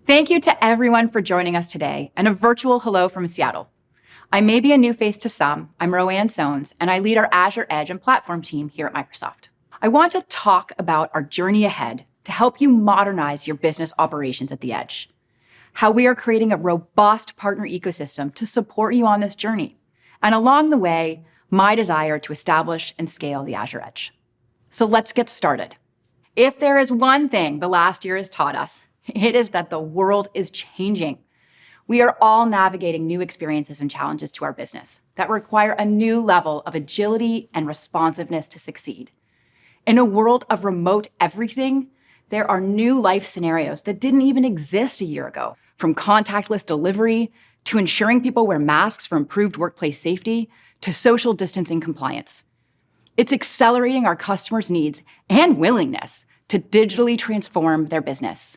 Thank you to everyone for joining us today, and a virtual hello from Seattle. I may be a new face to some. I'm Roanne Sones, and I lead our Azure Edge and Platform team here at Microsoft. I want to talk about our journey ahead to help you modernize your business operations at the edge, how we are creating a robust partner ecosystem to support you on this journey, and along the way, my desire to establish and scale the Azure Edge. So let's get started. If there is one thing the last year has taught us, it is that the world is changing. We are all navigating new experiences and challenges to our business that require a new level of agility and responsiveness to succeed. In a world of remote everything, there are new life scenarios that didn't even exist a year ago, from contactless delivery to ensuring people wear masks for improved workplace safety to social distancing compliance. It's accelerating our customers' needs and willingness to digitally transform their business.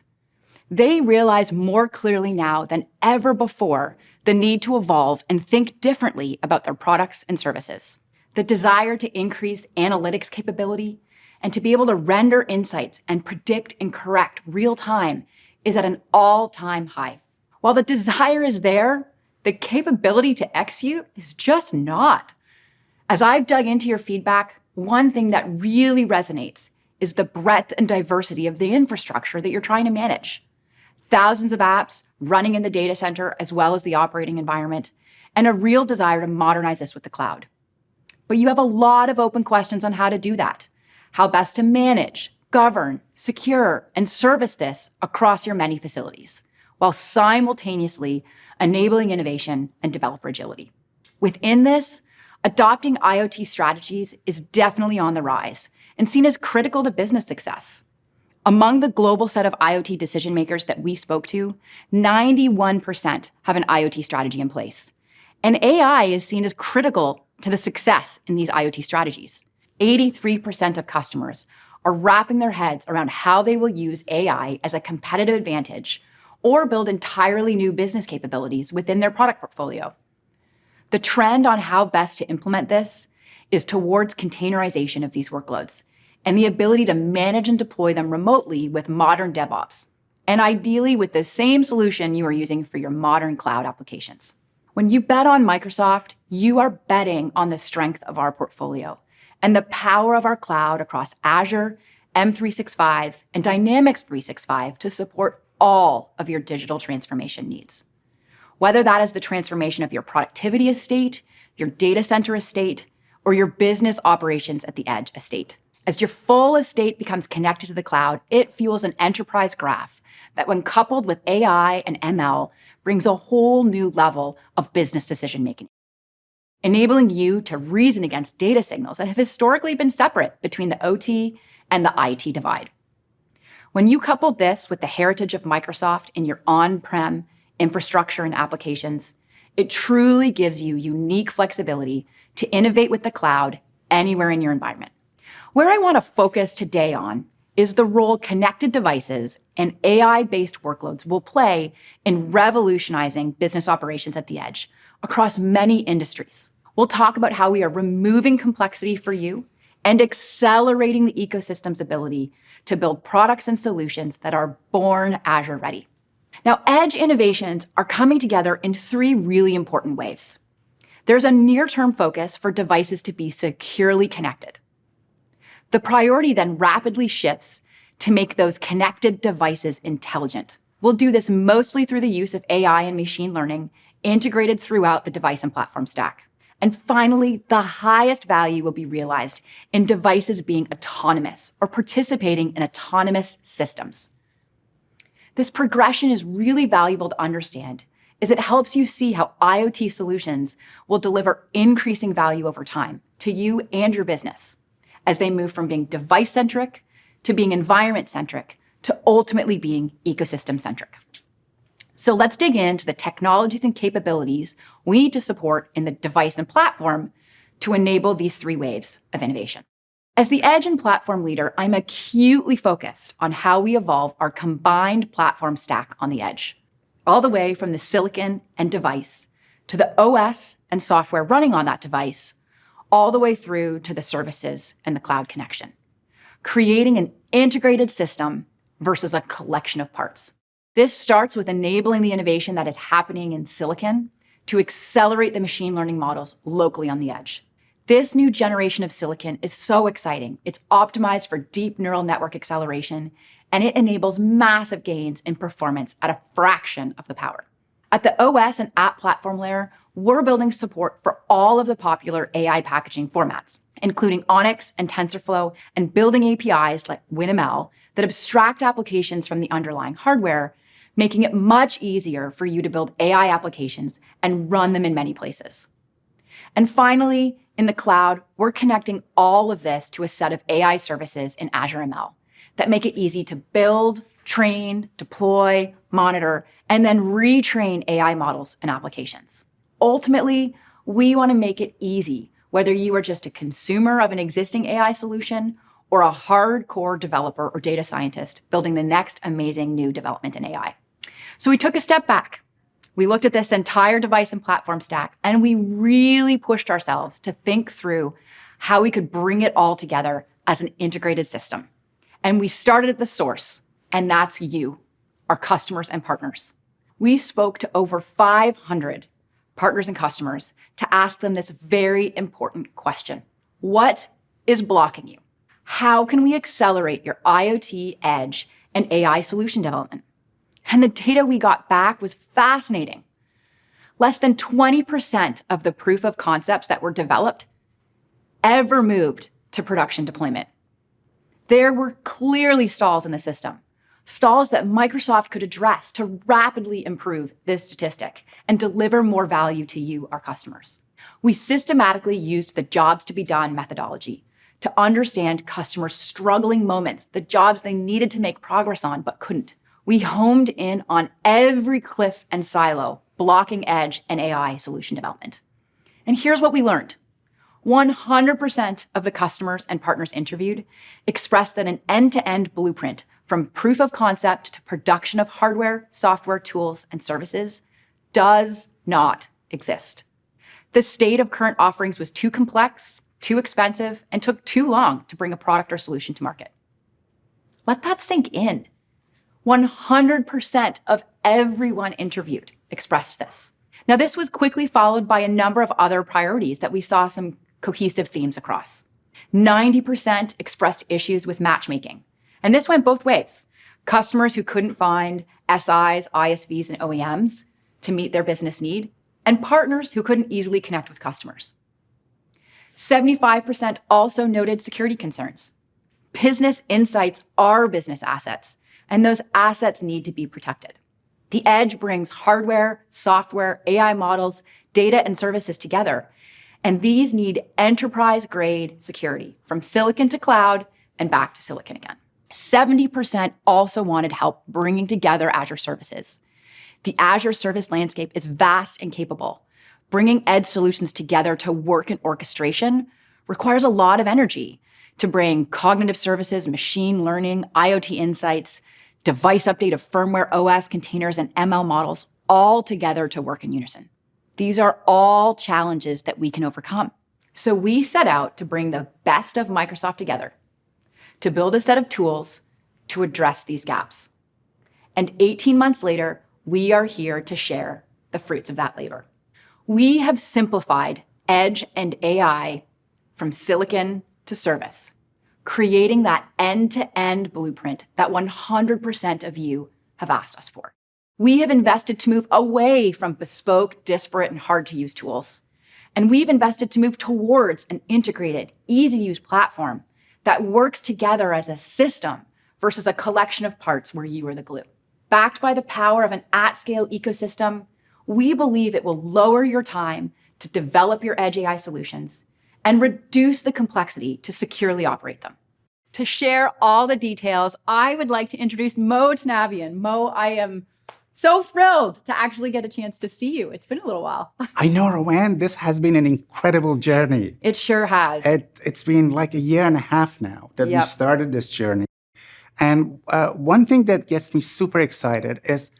They realize more clearly now than ever before the need to evolve and think differently about their products and services. The desire to increase analytics capability and to be able to render insights and predict and correct real time is at an all-time high. While the desire is there, the capability to execute is just not. As I've dug into your feedback, one thing that really resonates is the breadth and diversity of the infrastructure that you're trying to manage. Thousands of apps running in the data center as well as the operating environment, and a real desire to modernize this with the cloud. But you have a lot of open questions on how to do that, how best to manage, govern, secure, and service this across your many facilities, while simultaneously enabling innovation and developer agility. Within this, adopting IoT strategies is definitely on the rise and seen as critical to business success. Among the global set of IoT decision makers that we spoke to, 91% have an IoT strategy in place. And AI is seen as critical to the success in these IoT strategies. 83% of customers are wrapping their heads around how they will use AI as a competitive advantage or build entirely new business capabilities within their product portfolio. The trend on how best to implement this is towards containerization of these workloads and the ability to manage and deploy them remotely with modern DevOps, and ideally with the same solution you are using for your modern cloud applications. When you bet on Microsoft, you are betting on the strength of our portfolio and the power of our cloud across Azure, M365, and Dynamics 365 to support all of your digital transformation needs. Whether that is the transformation of your productivity estate, your data center estate, or your business operations at the edge estate. As your full estate becomes connected to the cloud, it fuels an enterprise graph that, when coupled with AI and ML, brings a whole new level of business decision-making, enabling you to reason against data signals that have historically been separate between the OT and the IT divide. When you couple this with the heritage of Microsoft in your on-prem infrastructure and applications, it truly gives you unique flexibility to innovate with the cloud anywhere in your environment. Where I want to focus today on is the role connected devices and AI-based workloads will play in revolutionizing business operations at the edge across many industries. We'll talk about how we are removing complexity for you and accelerating the ecosystem's ability to build products and solutions that are born Azure ready. Now, edge innovations are coming together in three really important waves. There's a near-term focus for devices to be securely connected. The priority then rapidly shifts to make those connected devices intelligent. We'll do this mostly through the use of AI and machine learning integrated throughout the device and platform stack. And finally, the highest value will be realized in devices being autonomous or participating in autonomous systems. This progression is really valuable to understand as it helps you see how IoT solutions will deliver increasing value over time to you and your business as they move from being device-centric to being environment-centric to ultimately being ecosystem-centric. So let's dig into the technologies and capabilities we need to support in the device and platform to enable these three waves of innovation. As the edge and platform leader, I'm acutely focused on how we evolve our combined platform stack on the edge, all the way from the silicon and device to the OS and software running on that device, all the way through to the services and the cloud connection, creating an integrated system versus a collection of parts. This starts with enabling the innovation that is happening in silicon to accelerate the machine learning models locally on the edge. This new generation of silicon is so exciting. It's optimized for deep neural network acceleration, and it enables massive gains in performance at a fraction of the power. At the OS and app platform layer, we're building support for all of the popular AI packaging formats, including ONNX and TensorFlow, and building APIs like WinML that abstract applications from the underlying hardware, making it much easier for you to build AI applications and run them in many places. And finally, in the cloud, we're connecting all of this to a set of AI services in Azure ML that make it easy to build, train, deploy, monitor, and then retrain AI models and applications. Ultimately, we want to make it easy, whether you are just a consumer of an existing AI solution or a hardcore developer or data scientist building the next amazing new development in AI. So we took a step back. We looked at this entire device and platform stack, and we really pushed ourselves to think through how we could bring it all together as an integrated system. And we started at the source, and that's you, our customers and partners. We spoke to over 500 partners and customers to ask them this very important question. What is blocking you? How can we accelerate your IoT, edge, and AI solution development? And the data we got back was fascinating. Less than 20% of the proof of concepts that were developed ever moved to production deployment. There were clearly stalls in the system, stalls that Microsoft could address to rapidly improve this statistic and deliver more value to you, our customers. We systematically used the jobs to be done methodology to understand customers' struggling moments, the jobs they needed to make progress on but couldn't. We homed in on every cliff and silo blocking edge and AI solution development. And here's what we learned. 100% of the customers and partners interviewed expressed that an end-to-end blueprint from proof of concept to production of hardware, software, tools, and services does not exist. The state of current offerings was too complex, too expensive, and took too long to bring a product or solution to market. Let that sink in. 100% of everyone interviewed expressed this. Now, this was quickly followed by a number of other priorities that we saw some cohesive themes across. 90% expressed issues with matchmaking. And this went both ways. Customers who couldn't find SIs, ISVs, and OEMs to meet their business need, and partners who couldn't easily connect with customers. 75% also noted security concerns. Business insights are business assets, and those assets need to be protected. The edge brings hardware, software, AI models, data, and services together, and these need enterprise-grade security from silicon to cloud and back to silicon again. 70% also wanted help bringing together Azure services. The Azure service landscape is vast and capable. Bringing edge solutions together to work in orchestration requires a lot of energy to bring cognitive services, machine learning, IoT insights, device update of firmware, OS, containers, and ML models all together to work in unison. These are all challenges that we can overcome. So we set out to bring the best of Microsoft together to build a set of tools to address these gaps. And 18 months later, we are here to share the fruits of that labor. We have simplified edge and AI from silicon to service, creating that end-to-end blueprint that 100% of you have asked us for. We have invested to move away from bespoke, disparate, and hard-to-use tools. And we've invested to move towards an integrated, easy-to-use platform that works together as a system versus a collection of parts where you are the glue. Backed by the power of an at-scale ecosystem, we believe it will lower your time to develop your edge AI solutions and reduce the complexity to securely operate them. To share all the details, I would like to introduce Mo Tanabian. Mo, I am so thrilled to actually get a chance to see you. It's been a little while. I know, Rowan, this has been an incredible journey. It sure has. It's been like a year and a half now that we started this journey. And one thing that gets me super excited is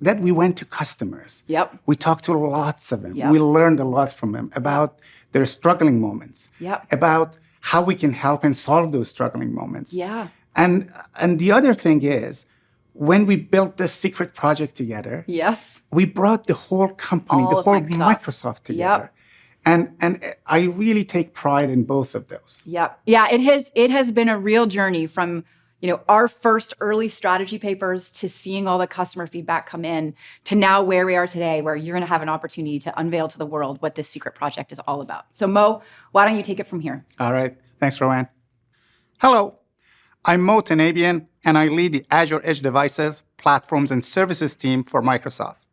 that we went to customers. Yep. We talked to lots of them. Yep. We learned a lot from them about their struggling moments, about how we can help and solve those struggling moments. Yeah. And the other thing is, when we built this secret project together, Yes. we brought the whole company, All the of whole Microsoft. Microsoft together. And I really take pride in both of those. Yep. Yeah, it has been a real journey from, our first early strategy papers to seeing all the customer feedback come in to now where we are today, where you're going to have an opportunity to unveil to the world what this secret project is all about. So Mo, why don't you take it from here? All right. Thanks, Rowan. Hello. I'm Mo Tanabian, and I lead the Azure Edge Devices, Platforms, and Services team for Microsoft.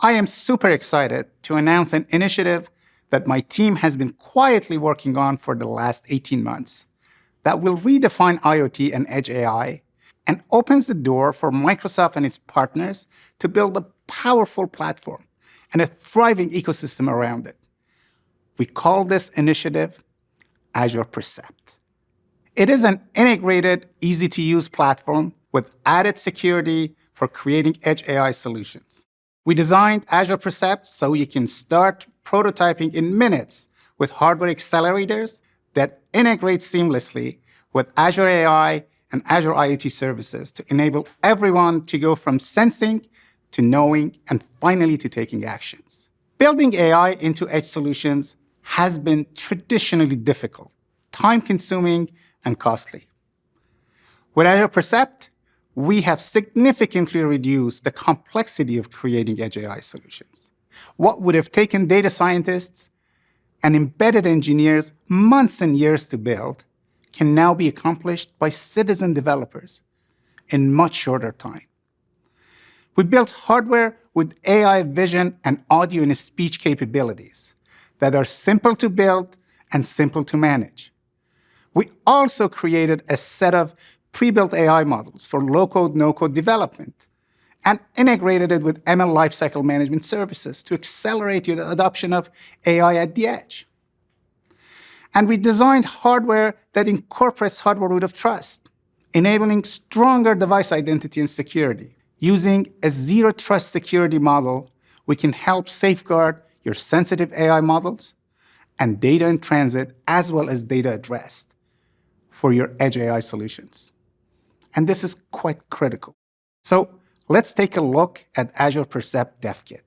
I am super excited to announce an initiative that my team has been quietly working on for the last 18 months that will redefine IoT and Edge AI and opens the door for Microsoft and its partners to build a powerful platform and a thriving ecosystem around it. We call this initiative Azure Percept. It is an integrated, easy-to-use platform with added security for creating Edge AI solutions. We designed Azure Percept so you can start prototyping in minutes with hardware accelerators that integrate seamlessly with Azure AI and Azure IoT services to enable everyone to go from sensing to knowing and finally to taking actions. Building AI into Edge solutions has been traditionally difficult, time-consuming, and costly. With Azure Percept, we have significantly reduced the complexity of creating Edge AI solutions. What would have taken data scientists and embedded engineers months and years to build can now be accomplished by citizen developers in much shorter time. We built hardware with AI vision and audio and speech capabilities that are simple to build and simple to manage. We also created a set of pre-built AI models for low-code, no-code development and integrated it with ML lifecycle management services to accelerate the adoption of AI at the edge. And we designed hardware that incorporates hardware root of trust, enabling stronger device identity and security. Using a zero-trust security model, we can help safeguard your sensitive AI models and data in transit as well as data at rest for your Edge AI solutions. And this is quite critical. So let's take a look at Azure Percept Dev Kit.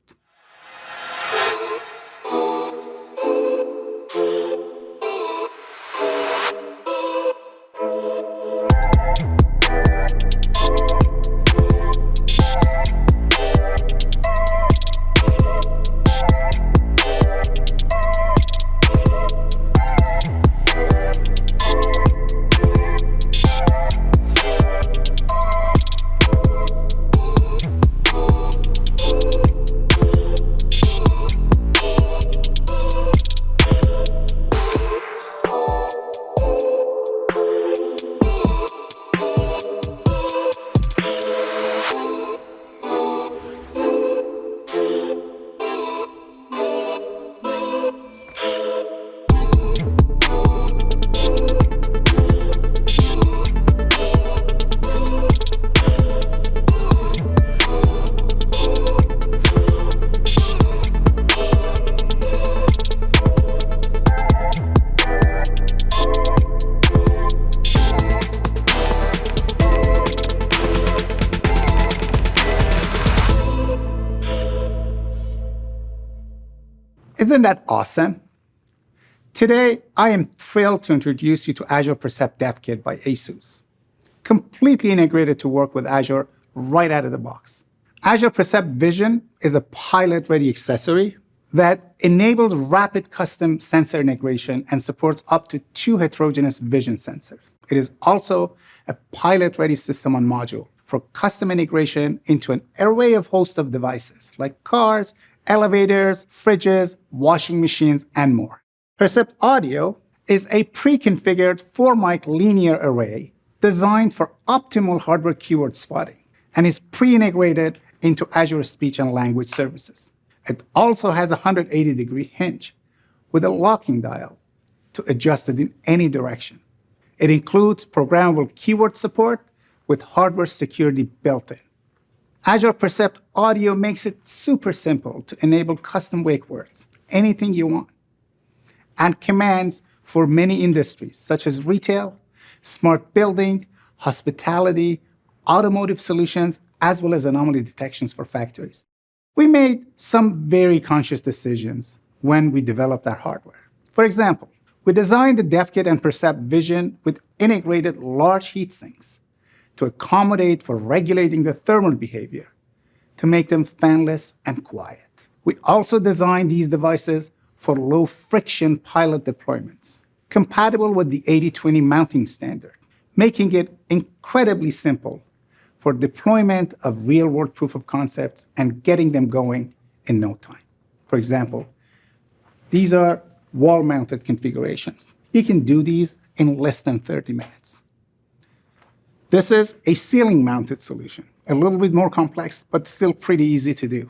Isn't that awesome? Today, I am thrilled to introduce you to Azure Percept Dev Kit by ASUS, completely integrated to work with Azure right out of the box. Azure Percept Vision is a pilot-ready accessory that enables rapid custom sensor integration and supports up to 2 heterogeneous vision sensors. It is also a pilot-ready system on module for custom integration into an array of hosts of devices like cars, elevators, fridges, washing machines, and more. Percept Audio is a pre-configured 4-mic linear array designed for optimal hardware keyword spotting and is pre-integrated into Azure Speech and Language Services. It also has a 180-degree hinge with a locking dial to adjust it in any direction. It includes programmable keyword support with hardware security built in. Azure Percept Audio makes it super simple to enable custom wake words, anything you want, and commands for many industries such as retail, smart building, hospitality, automotive solutions, as well as anomaly detections for factories. We made some very conscious decisions when we developed our hardware. For example, we designed the DevKit and Percept Vision with integrated large heat sinks to accommodate for regulating the thermal behavior, to make them fanless and quiet. We also designed these devices for low-friction pilot deployments, compatible with the 80/20 mounting standard, making it incredibly simple for deployment of real-world proof of concepts and getting them going in no time. For example, these are wall-mounted configurations. You can do these in less than 30 minutes. This is a ceiling-mounted solution, a little bit more complex, but still pretty easy to do.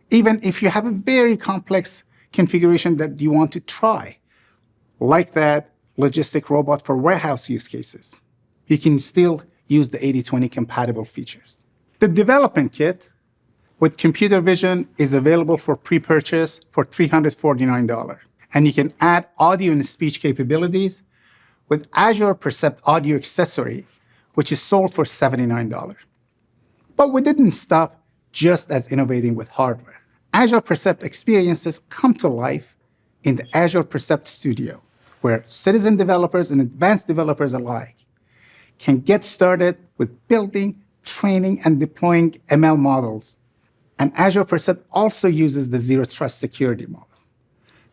Even if you have a very complex configuration that you want to try, like that logistic robot for warehouse use cases, you can still use the 80/20 compatible features. The development kit with computer vision is available for pre-purchase for $349. And you can add audio and speech capabilities with Azure Percept Audio Accessory, which is sold for $79. But we didn't stop just as innovating with hardware. Azure Percept experiences come to life in the Azure Percept Studio, where citizen developers and advanced developers alike can get started with building, training, and deploying ML models. And Azure Percept also uses the Zero Trust security model.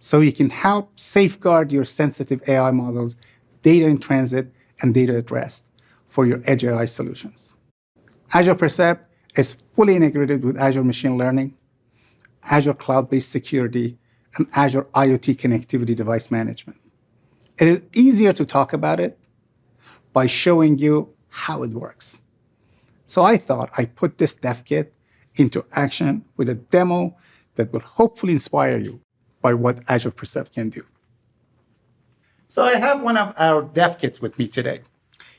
So you can help safeguard your sensitive AI models, data in transit, and data at rest for your edge AI solutions. Azure Percept is fully integrated with Azure Machine Learning, Azure Cloud-based Security, and Azure IoT Connectivity Device Management. It is easier to talk about it by showing you how it works. So I thought I'd put this dev kit into action with a demo that will hopefully inspire you by what Azure Percept can do. So I have one of our dev kits with me today.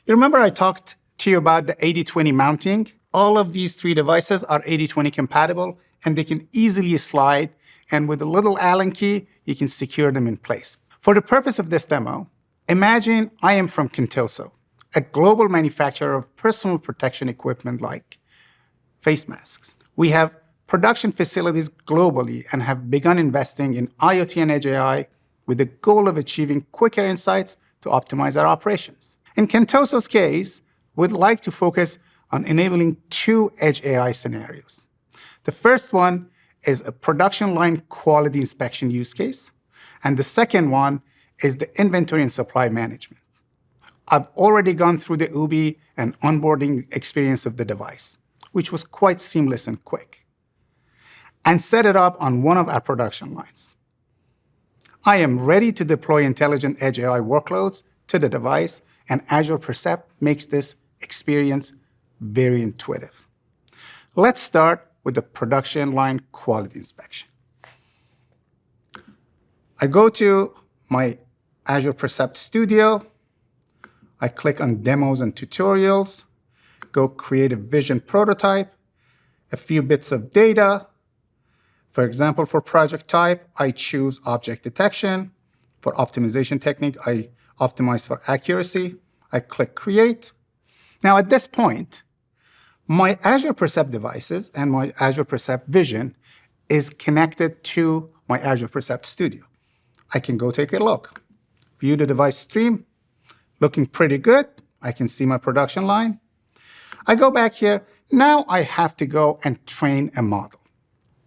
You remember I talked to you about the 80/20 mounting? All of these three devices are 80/20 compatible, and they can easily slide, and with a little Allen key, you can secure them in place. For the purpose of this demo, imagine I am from Contoso, a global manufacturer of personal protection equipment like face masks. We have production facilities globally and have begun investing in IoT and Edge AI with the goal of achieving quicker insights to optimize our operations. In Contoso's case, we'd like to focus on enabling two Edge AI scenarios. The first one is a production line quality inspection use case, and the second one is the inventory and supply management. I've already gone through the UBI and onboarding experience of the device, which was quite seamless and quick, and set it up on one of our production lines. I am ready to deploy intelligent Edge AI workloads to the device, and Azure Percept makes this experience very intuitive. Let's start with the production line quality inspection. I go to my Azure Percept Studio. I click on Demos and Tutorials, go create a vision prototype, a few bits of data. For example, for project type, I choose object detection. For optimization technique, I optimize for accuracy. I click Create. Now, at this point, my Azure Percept devices and my Azure Percept Vision is connected to my Azure Percept Studio. I can go take a look. View the device stream, looking pretty good. I can see my production line. I go back here. Now I have to go and train a model.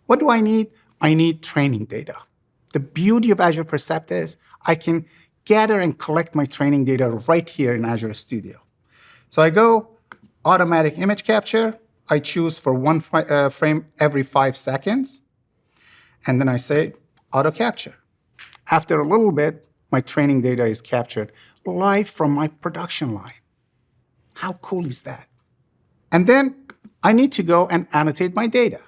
What do I need? I need training data. The beauty of Azure Percept is I can gather and collect my training data right here in Azure Studio. So I go automatic image capture. I choose for one frame every 5 seconds. And then I say auto capture. After a little bit, my training data is captured live from my production line. How cool is that? And then I need to go and annotate my data.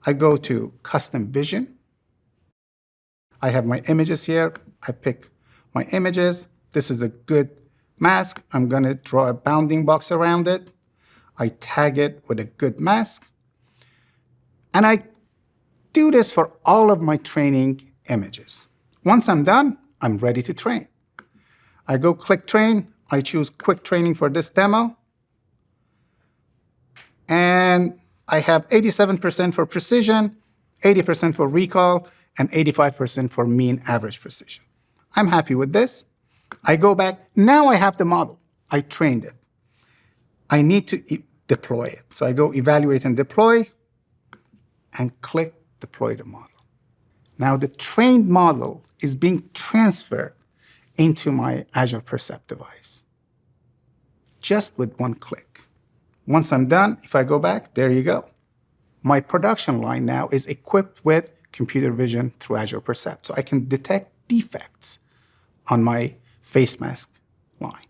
I go to Custom Vision. I have my images here. I pick my images. This is a good mask. I'm going to draw a bounding box around it. I tag it with a good mask. And I do this for all of my training images. Once I'm done, I'm ready to train. I go click Train. I choose Quick Training for this demo. And I have 87% for precision, 80% for recall, and 85% for mean average precision. I'm happy with this. I go back. Now I have the model. I trained it. I need to deploy it. So I go evaluate and deploy and click deploy the model. Now the trained model is being transferred into my Azure Percept device just with one click. Once I'm done, if I go back, there you go. My production line now is equipped with computer vision through Azure Percept. So I can detect defects on my face mask line.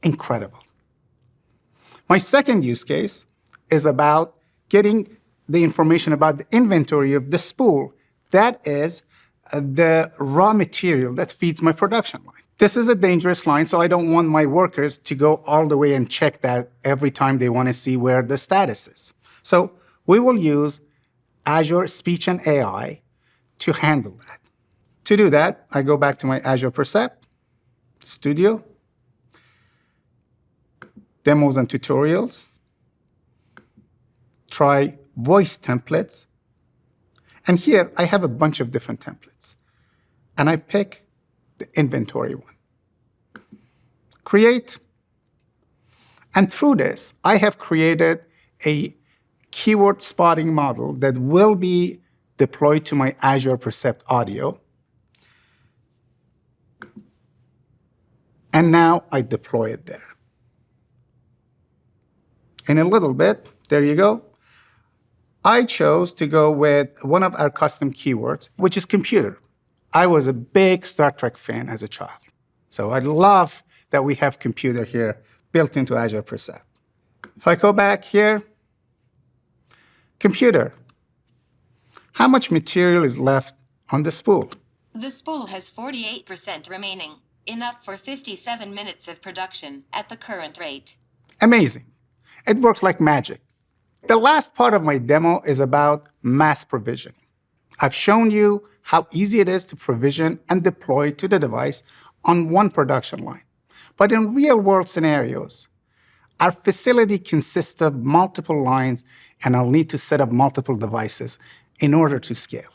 Incredible. My second use case is about getting the information about the inventory of the spool. That is the raw material that feeds my production line. This is a dangerous line, so I don't want my workers to go all the way and check that every time they want to see where the status is. So we will use Azure Speech and AI to handle that. To do that, I go back to my Azure Percept, Studio, Demos and Tutorials, try Voice Templates, and here I have a bunch of different templates. And I pick the inventory one. Create. And through this, I have created a keyword spotting model that will be deployed to my Azure Percept Audio. And now I deploy it there. In a little bit, there you go. I chose to go with one of our custom keywords, which is computer. I was a big Star Trek fan as a child. So I love that we have computer here built into Azure Percept. If I go back here, computer, how much material is left on the spool? The spool has 48% remaining, enough for 57 minutes of production at the current rate. Amazing. It works like magic. The last part of my demo is about mass provisioning. I've shown you how easy it is to provision and deploy to the device on one production line. But in real-world scenarios, our facility consists of multiple lines, and I'll need to set up multiple devices in order to scale.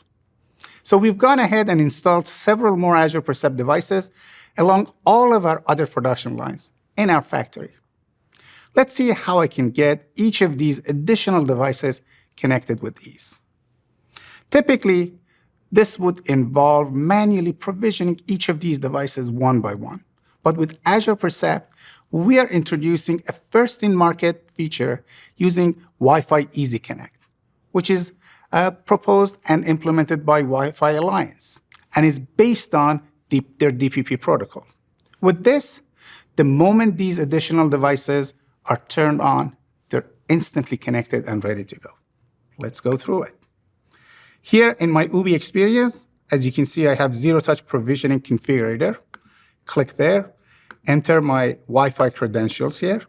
So we've gone ahead and installed several more Azure Percept devices along all of our other production lines in our factory. Let's see how I can get each of these additional devices connected with ease. Typically, this would involve manually provisioning each of these devices one by one. But with Azure Percept, we are introducing a first-in-market feature using Wi-Fi Easy Connect, which is proposed and implemented by Wi-Fi Alliance and is based on their DPP protocol. With this, the moment these additional devices are turned on, they're instantly connected and ready to go. Let's go through it. Here in my Ubi experience, as you can see, I have zero-touch provisioning configurator. Click there, enter my Wi-Fi credentials here.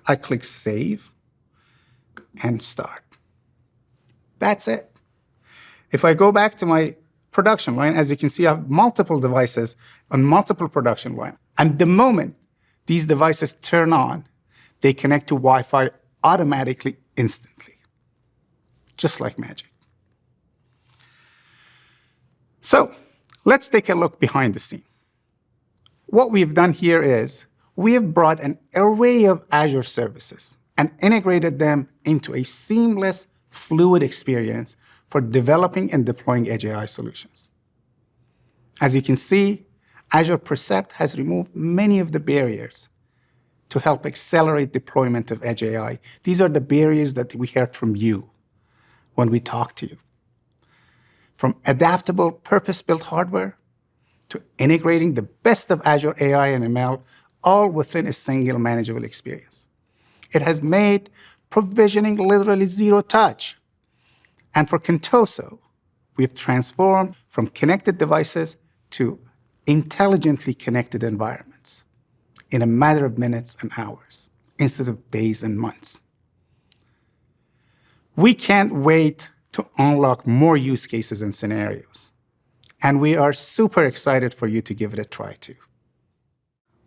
I click Save and Start. That's it. If I go back to my production line, as you can see, I have multiple devices on multiple production lines. And the moment these devices turn on, they connect to Wi-Fi automatically, instantly, just like magic. So let's take a look behind the scene. What we've done here is we have brought an array of Azure services and integrated them into a seamless, fluid experience for developing and deploying Edge AI solutions. As you can see, Azure Percept has removed many of the barriers to help accelerate deployment of Edge AI. These are the barriers that we heard from you when we talked to you. From adaptable, purpose-built hardware to integrating the best of Azure AI and ML, all within a single manageable experience. It has made provisioning literally zero touch. And for Contoso, we've transformed from connected devices to intelligently connected environments in a matter of minutes and hours, instead of days and months. We can't wait to unlock more use cases and scenarios. And we are super excited for you to give it a try too.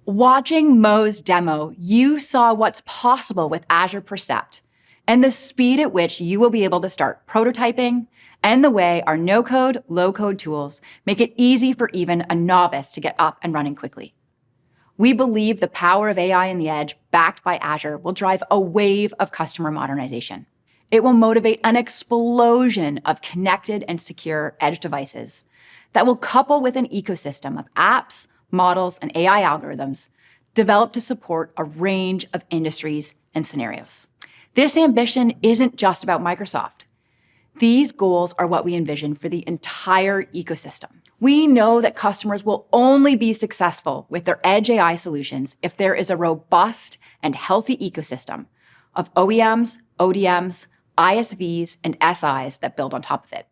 Watching Mo's demo, you saw what's possible with Azure Percept. and the speed at which you will be able to start prototyping, and the way our no-code, low-code tools make it easy for even a novice to get up and running quickly. We believe the power of AI in the edge, backed by Azure, will drive a wave of customer modernization. It will motivate an explosion of connected and secure edge devices that will couple with an ecosystem of apps, models, and AI algorithms developed to support a range of industries and scenarios. This ambition isn't just about Microsoft. These goals are what we envision for the entire ecosystem. We know that customers will only be successful with their edge AI solutions if there is a robust and healthy ecosystem of OEMs, ODMs, ISVs, and SIs that build on top of it.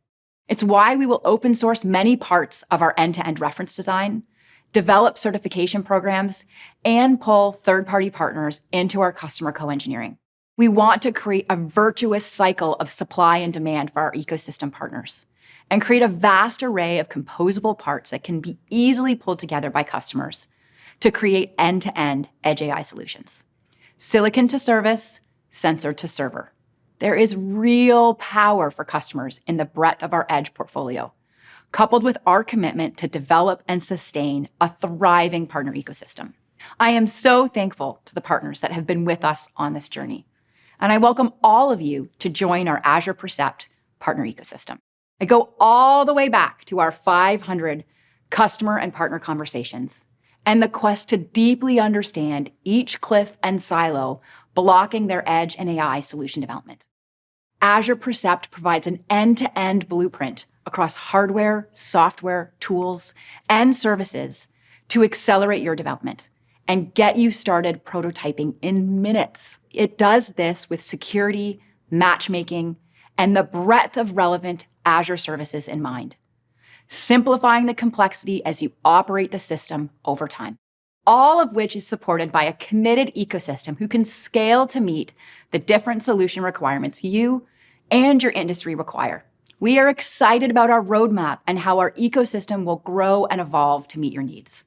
It's why we will open source many parts of our end-to-end reference design, develop certification programs, and pull third-party partners into our customer co-engineering. We want to create a virtuous cycle of supply and demand for our ecosystem partners and create a vast array of composable parts that can be easily pulled together by customers to create end-to-end edge AI solutions. Silicon to service, sensor to server. There is real power for customers in the breadth of our edge portfolio, coupled with our commitment to develop and sustain a thriving partner ecosystem. I am so thankful to the partners that have been with us on this journey, and I welcome all of you to join our Azure Percept partner ecosystem. I go all the way back to our 500 customer and partner conversations and the quest to deeply understand each cliff and silo blocking their edge and AI solution development. Azure Percept provides an end-to-end blueprint across hardware, software, tools, and services to accelerate your development and get you started prototyping in minutes. It does this with security, matchmaking, and the breadth of relevant Azure services in mind, simplifying the complexity as you operate the system over time, all of which is supported by a committed ecosystem who can scale to meet the different solution requirements you and your industry require. We are excited about our roadmap and how our ecosystem will grow and evolve to meet your needs.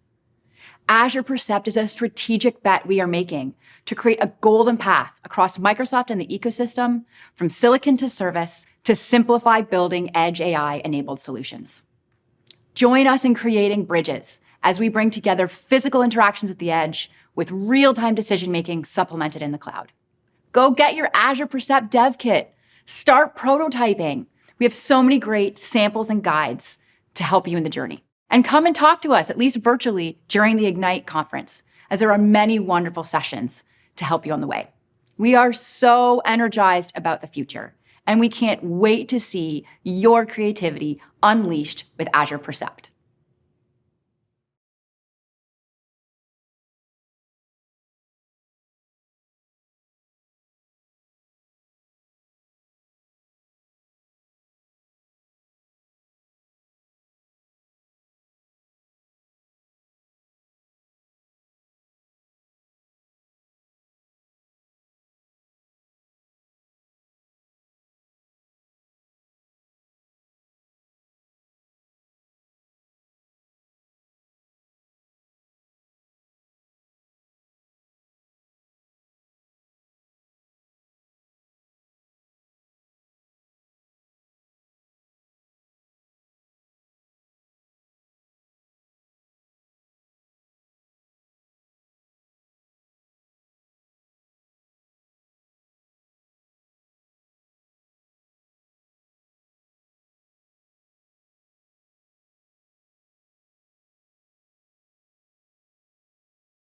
Azure Percept is a strategic bet we are making to create a golden path across Microsoft and the ecosystem, from silicon to service, to simplify building edge AI-enabled solutions. Join us in creating bridges as we bring together physical interactions at the edge with real-time decision-making supplemented in the cloud. Go get your Azure Percept dev kit. Start prototyping. We have so many great samples and guides to help you in the journey. And come and talk to us, at least virtually, during the Ignite conference, as there are many wonderful sessions to help you on the way. We are so energized about the future, and we can't wait to see your creativity unleashed with Azure Percept.